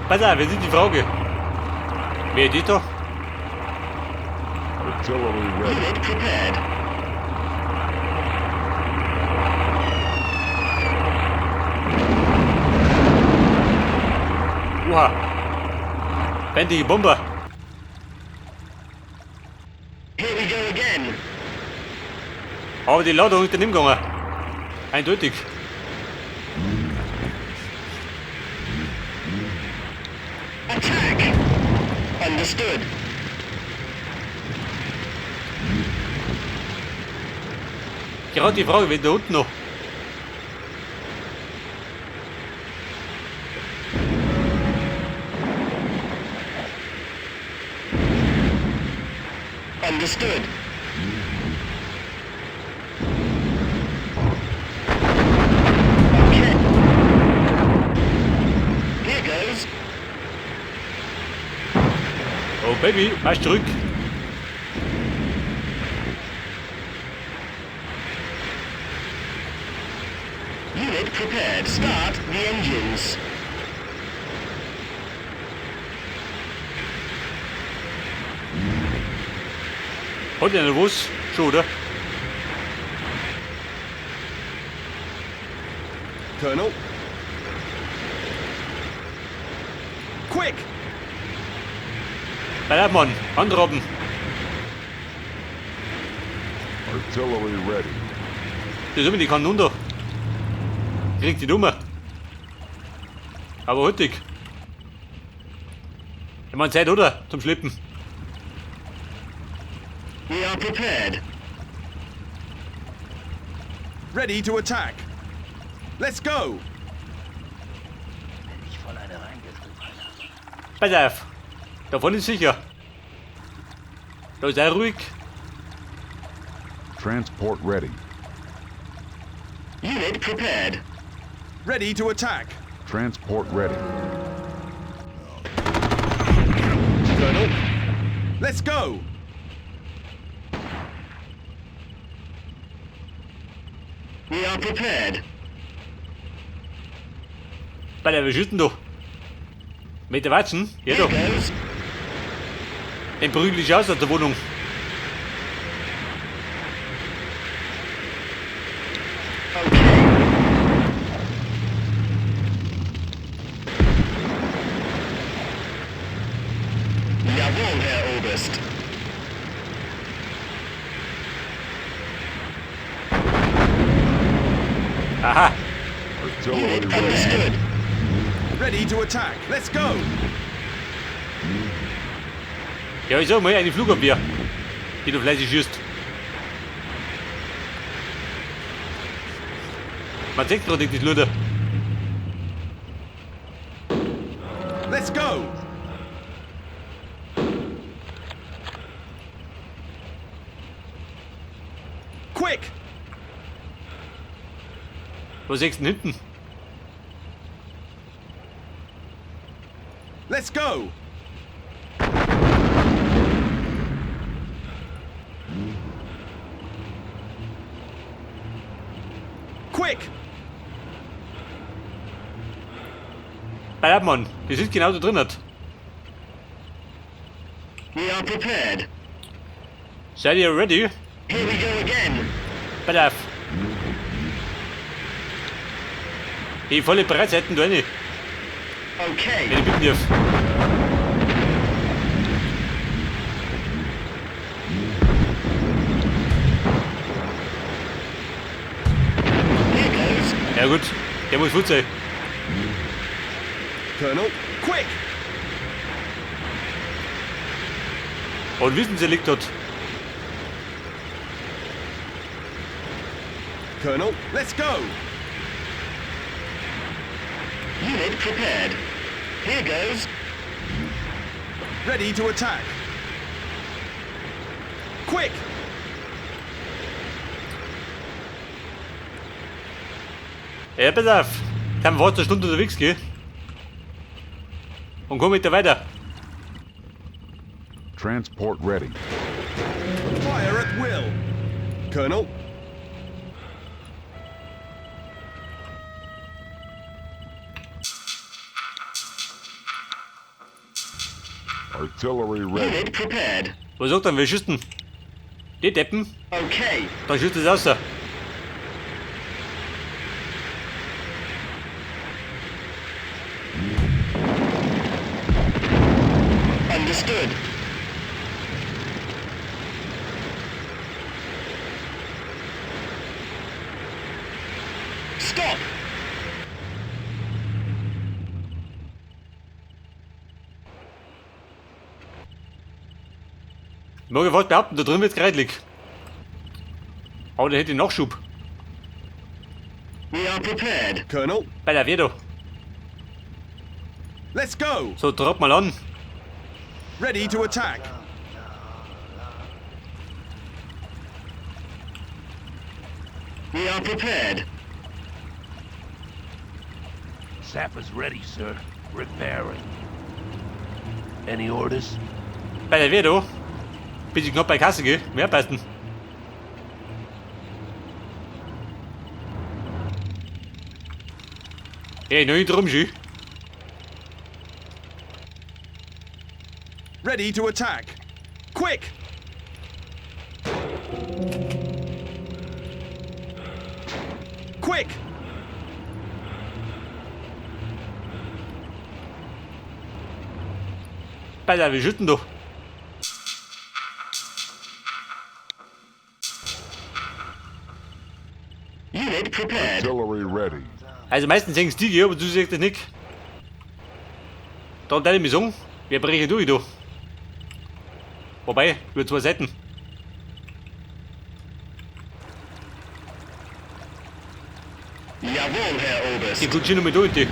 Pass auf, wir sind die Frage. Wer die doch? Artillery ready. Unit prepared. Oha. Feindliche Bomber. Here we go again. Aber die Ladung ist daneben gegangen. Eindeutig. Attack. Understood. Gerade die Frage, wen da unten noch? Understood. Okay. Here goes. Oh Baby, marsch zurück. Unit prepared. Start the engines. Hat der nervös? Schon, oder? Colonel. Quick! Pass auf, Mann. Antraben. Artillery ready. Das ist immer die Kanonen da. Kriegt die Nummer. Aber hurtig. Ich meine Zeit, oder? Zum Schleppen. We are prepared. Ready to attack. Let's go! Pass auf. Davon ist sicher. Da ist er ruhig. Transport ready. Unit prepared. Ready to attack. Transport ready. Colonel. Let's go! We are prepared. Pass auf, wir schießen doch. Mit der Watschen? Ja Here doch. goes. Den prügel ich aus der Wohnung. Okay. Jawohl, Herr Oberst. Aha. Artillery Unit ready. understood. Ready to attack. Let's go! Ja, ich sag mal, eine Flugabwehr. Die du fleißig schießt. Man sieht gerade nicht das Luder. Let's go! Quick! Was siehst du denn hinten? Let's go! Quick! Pass auf, Mann. Die sind genau da drin. We are prepared. Seid ihr ready? Here we go again. Pass auf. Die volle Breitseiten da rein. Okay. Wenn ich bitten darf. Here goes. Ja gut, der muss gut sein. Colonel, quick! Und wissen Sie, liegt dort. Colonel, let's go! Unit prepared. Here goes. Ready to attack. Quick! Ja, pass auf. Kann wir eine Stunde unterwegs gehen. Und komm mit da weiter. Transport ready. Fire at will. Colonel, Artillery ready. Unit prepared. Was sagt er, wir schießen? Die Deppen? Okay. Dann schießt es aus da. Understood. Stop. Ich mag fast behaupten, da drin wird's kreidelig. Aber der hätte Nachschub. We are prepared. Colonel, Bei der Wehr da. let's go. So, trag mal an. Ready to attack. We are prepared. Sapper's ready, sir. Repairing. Any orders? Bei der Wehr da. Bis ich knapp bei Kasse gehe. Mehr passen. Ey, noch nicht drum, Schü. Ready to attack. Quick. Quick. Bei der, wir schütten doch. Unit prepared. Artillery ready. Also meistens sehen es die, aber du siehst das nicht. Darum darf ich mich sagen, wir brechen durch da. Wobei, nur 2 Seiten. Jawohl, Herr Oberst. Die guckt schon noch mit durch. Die.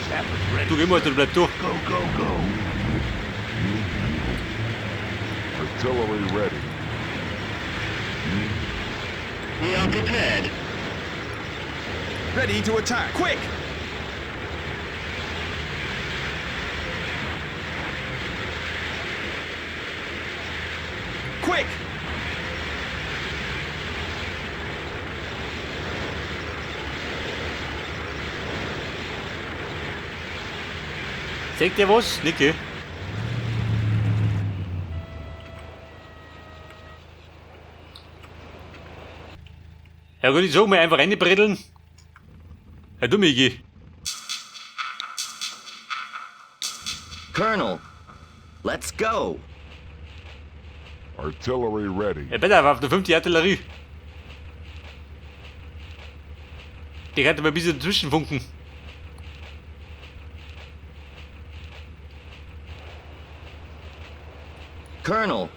Sapper's ready. Du geh mal, du bleib da. Go, go, go. Artillery ready. We are prepared. Ready to attack. Quick. Quick. Sagt ihr was? Nicke. Ja gut, ich sag mal einfach reinbredeln. Ja, du Migi. Colonel, let's go. Artillery ready. Ja, bitte, auf der 5. Artillerie. Die kann mal ein bisschen dazwischen funken. Colonel.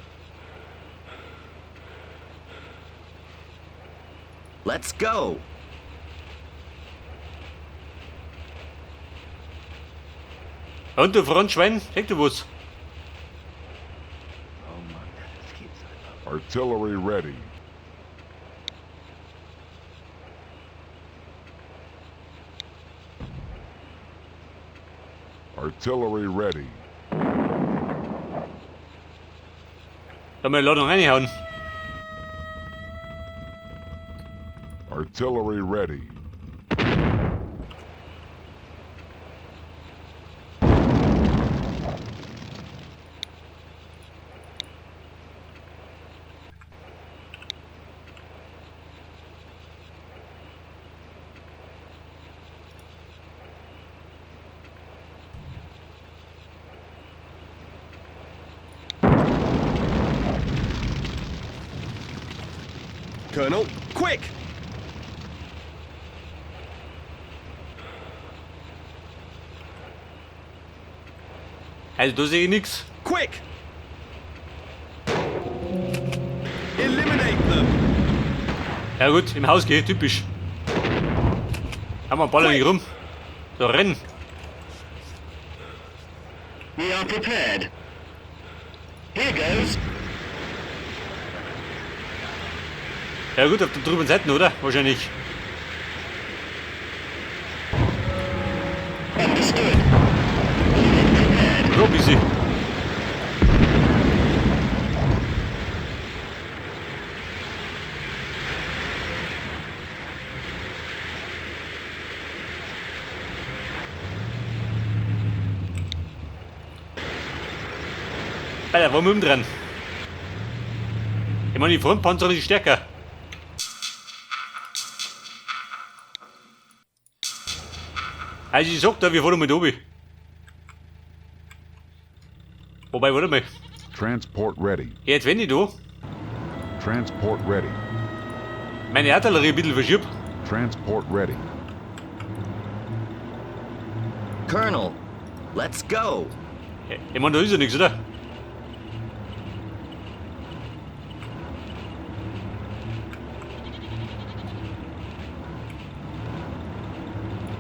Let's go. Und du Frontschwein, sag du was? Artillery ready. Artillery ready. Da mal die Ladung reinhauen. Artillery ready. Colonel, quick. Also da sehe ich nix. Quick. Eliminate them. Ja gut, im Haus geh, typisch. Haben wir einen Ball nicht rum. So, rennen. We are prepared. Here goes. Ja gut, auf der drüben Seiten, oder? Wahrscheinlich. Understood. Unit prepared. So ein bisschen. Bei der Wurm dran. Ich meine, die Frontpanzer ist stärker. Also ich sag da, wir fahren mit oben. Wobei, warte mal. Transport ready. Jetzt wenn ich da Transport ready. meine Artillerie ein bisschen verschieb. Transport ready. Colonel, let's go. Ich meine, da ist ja nichts, oder?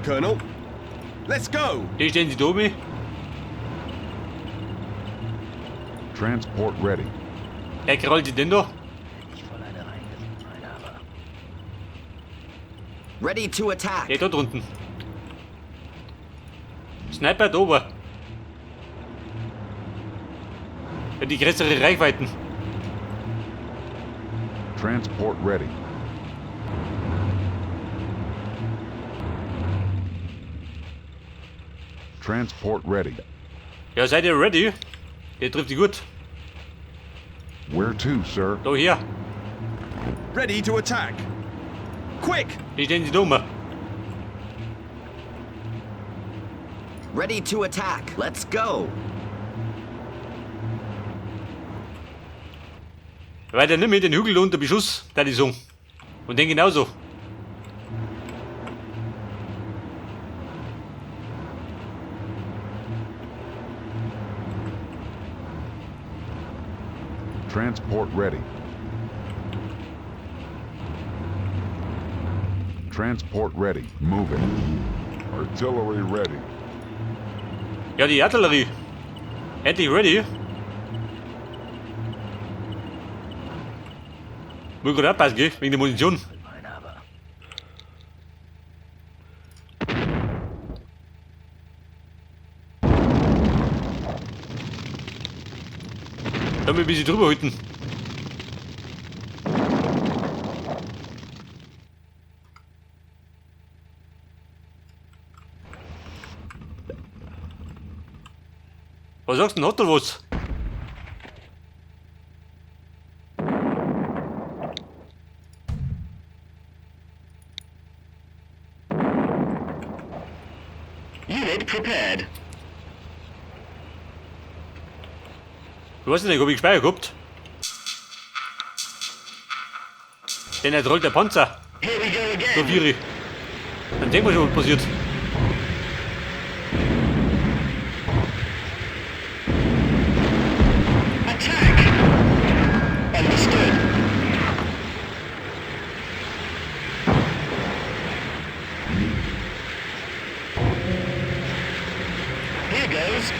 Colonel, let's go. Hier stehen sie da oben. Transport ready. Er krallt sich denn da. Ich voll eine reingefallen habe. Ready to attack. Der da drunten. Sniper da oben. Ja, die größere Reichweiten. Transport ready. Transport ready. Ja, seid ihr ready? Der trifft die gut. Where to, sir? Da hier. Ready to attack. Quick. Hier stehen sie da oben. Ready to attack. Let's go. Weiter nicht mit den Hügel unter Beschuss, da die so. Und den genauso. Transport ready. Transport ready. Moving. Artillery ready. Ja, die Artillerie. Endlich ready. Muss gut abpassen, gell? Wegen der Munition. Gefallen habe. Können wir ein bisschen drüber halten. Was sagst du denn? Hat er was? Unit prepared. Ich weiß nicht, ob ich Speicher gehabt. Denn er rollt der Panzer. Here we go So again. vieri. Dann denken wir schon, was passiert. Attack. Understood. Here goes.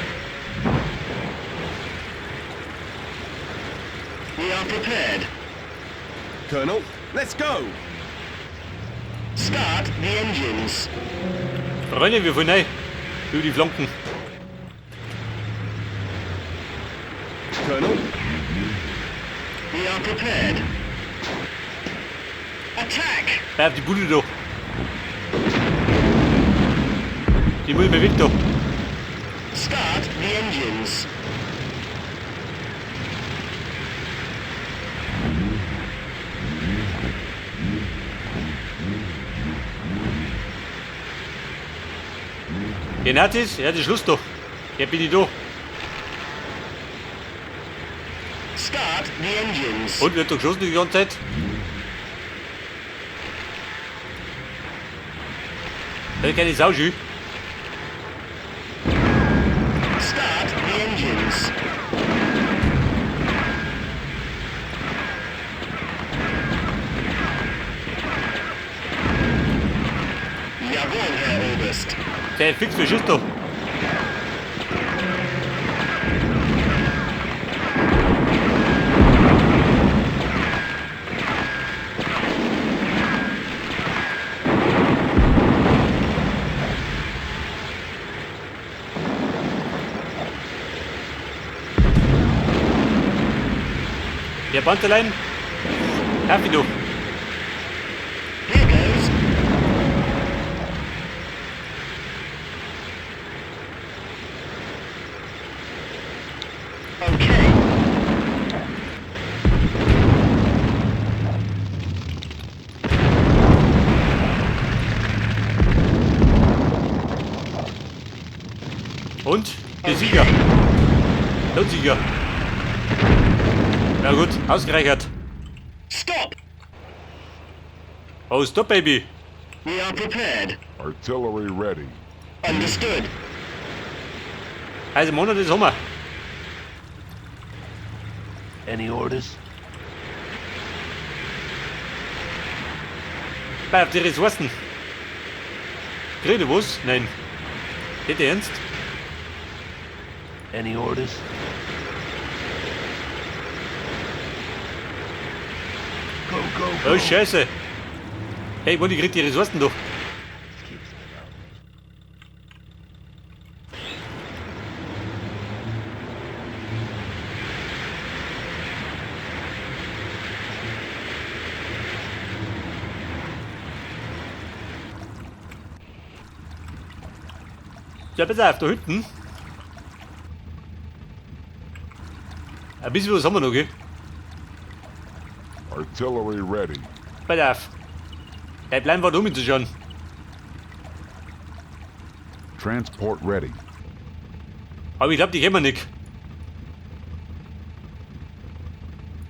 We are prepared. Colonel, let's go. Start the engines. Rennen wir von rein. Über die Flanken. Colonel, We are prepared. Attack. Bleib die Bude da. Die muss bewegt da. Start the engines. Den hat es, ja, das Schluss doch. Jetzt bin ich da. Start the engines. Und wird da geschossen die ganze Zeit. Das ist keine Sau schön. Start the engines. Jawohl, Herr Oberst. Der fix für Schuss da. Der Panzerlein. Kaffee du. Here goes. Okay. Und? Der Sieger. Der Sieger. Na gut, ausgereichert. Stop! Oh, stop, Baby. We are prepared. Artillery ready. Understood. Also, Monat ist Sommer. Any orders? Bei auf die Ressourcen. Kriegt ihr was? Nein. Nicht ernst? Any orders? Go, go, go. Oh, Scheiße. Hey, Mann, ich krieg die Ressourcen doch. Das gibt's doch überhaupt Ja, pass auf, da hinten. Ein bisschen was haben wir noch, gell? Artillery ready. Pass auf. Der bleiben wir da umzuschauen. Transport ready. Aber ich glaube, die kennen wir nicht.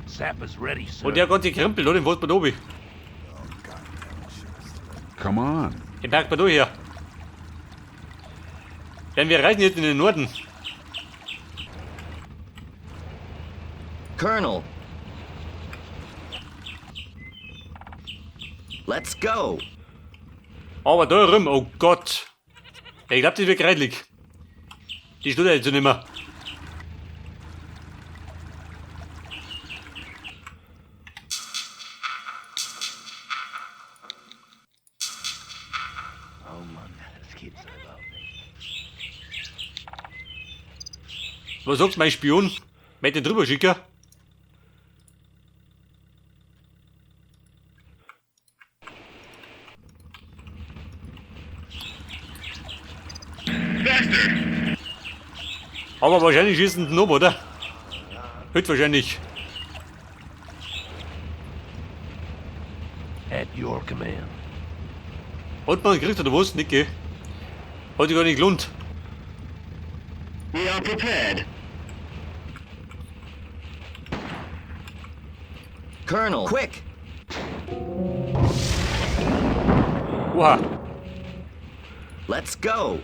nicht. Sapper's ready, sir. Und der ganze Krempel, da, den fährt man da oben. Come on. Den packt man da her. Denn wir reisen jetzt in den Norden. Colonel. Let's go. Aber da rum, oh Gott. Ich glaube, das wird kreidelig. Die steht jetzt so nicht mehr. Oh Mann, das gibt's doch überhaupt nicht. Was sagst du, mein Spion? Möcht den drüber schicken? Faster! Aber wahrscheinlich schießen den ab, oder? Heute wahrscheinlich. At your command. Hat man gekriegt oder was? Nicht, gell? Hat sich gar nicht gelohnt. We are prepared. Colonel. Quick. Oha. Let's go.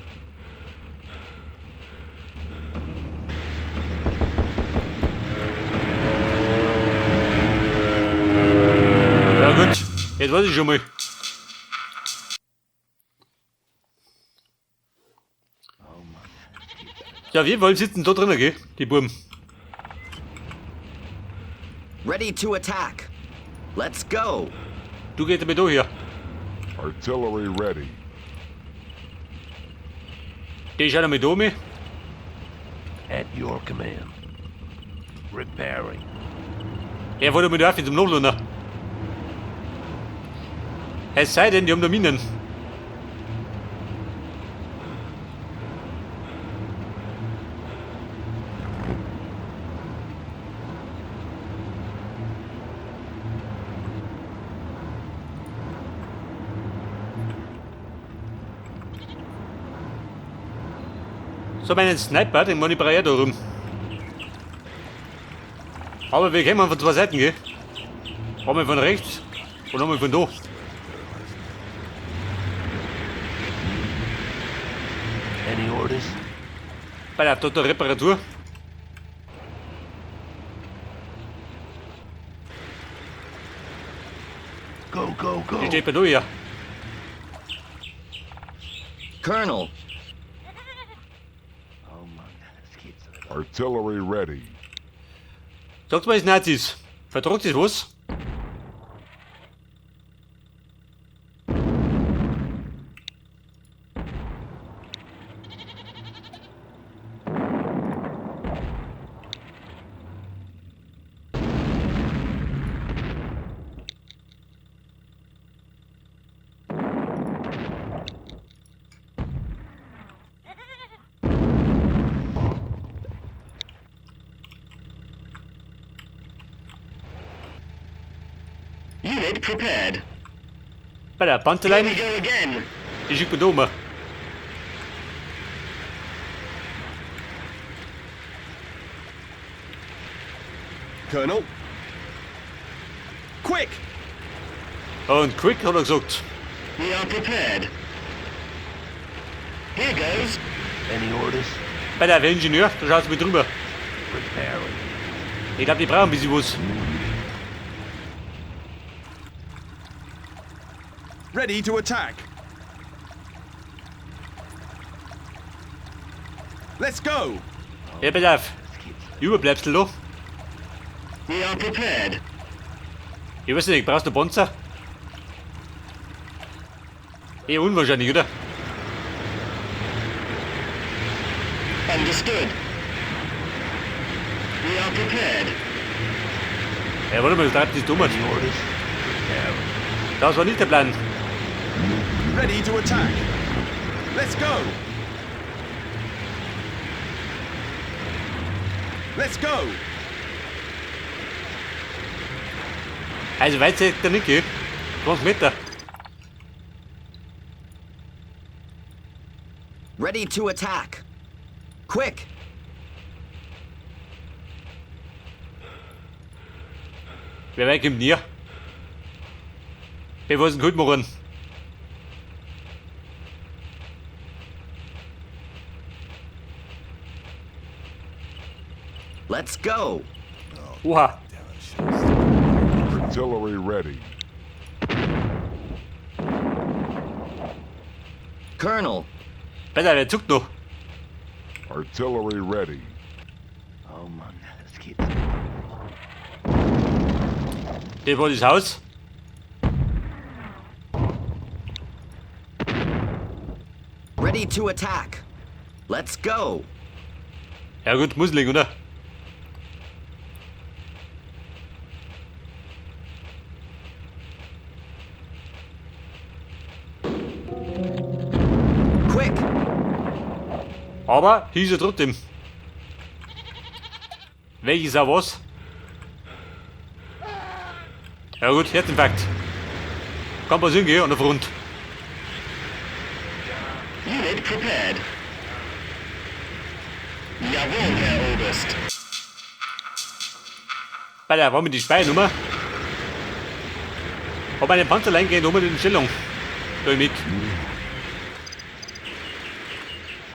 Ja gut, jetzt weiß ich schon mal. Ja, auf jeden Fall sitzen da drinnen, gell? Die Buben. Ready to attack. Let's go. Du gehst damit da her. Artillery ready. Die schauen mit da um. At your command. Repairing. Er fährt damit auf zum Nachladen. Es sei denn, die haben da Minen. So, meinen Sniper, den manipuliere ich da rum. Aber wir kommen von zwei Seiten, gell? Einmal von rechts und einmal von da. Any orders? Bei der Reparatur. Go, go, go. Die steht bei da her. Colonel. Oh Mann, das gibt's doch überhaupt Artillery ready. Sagt mal, es Nazis. Vertragt das was? Unit prepared. Bei der Here Pantelein. we go again. Die schickt man da um. Colonel. Quick! Und quick hat er gesagt. We are prepared. Here goes. Any orders? Bei der Ingenieur, da schaut mit drüber. Preparing. Ich glaube, die brauchen ein bisschen was. Ready to attack. Let's go! Ja, pass auf. Überbleibsel da. We are prepared. Ich weiß nicht, brauchst du Panzer? Eher unwahrscheinlich, oder? Understood. We are prepared. Ja, warte mal, das treibt sich dumm. Any orders? Preparing. Das war nicht der Plan. Ready to attack. Let's go! Let's go! Also weit sagt er nicht, gell? 20 Meter. Ready to attack. Quick! Wer weit kommt näher? Wir wollen gut machen. Let's go! Oha. Artillery ready. Colonel, Pass auf, er zuckt noch. Artillery ready. Oh Mann, das geht. Das war das Haus. ready to attack. Let's go! Ja gut, muss liegen, oder? Quick! Aber hieß er trotzdem. Welches auch was? Ja gut, Herzinfarkt. Kann passieren, gell, an der Front. Unit prepared. Jawohl, Herr Oberst. Bei der war mit die Speiernummer. Hab einen Panzerlein gehen, oben in Stellung. Da mit.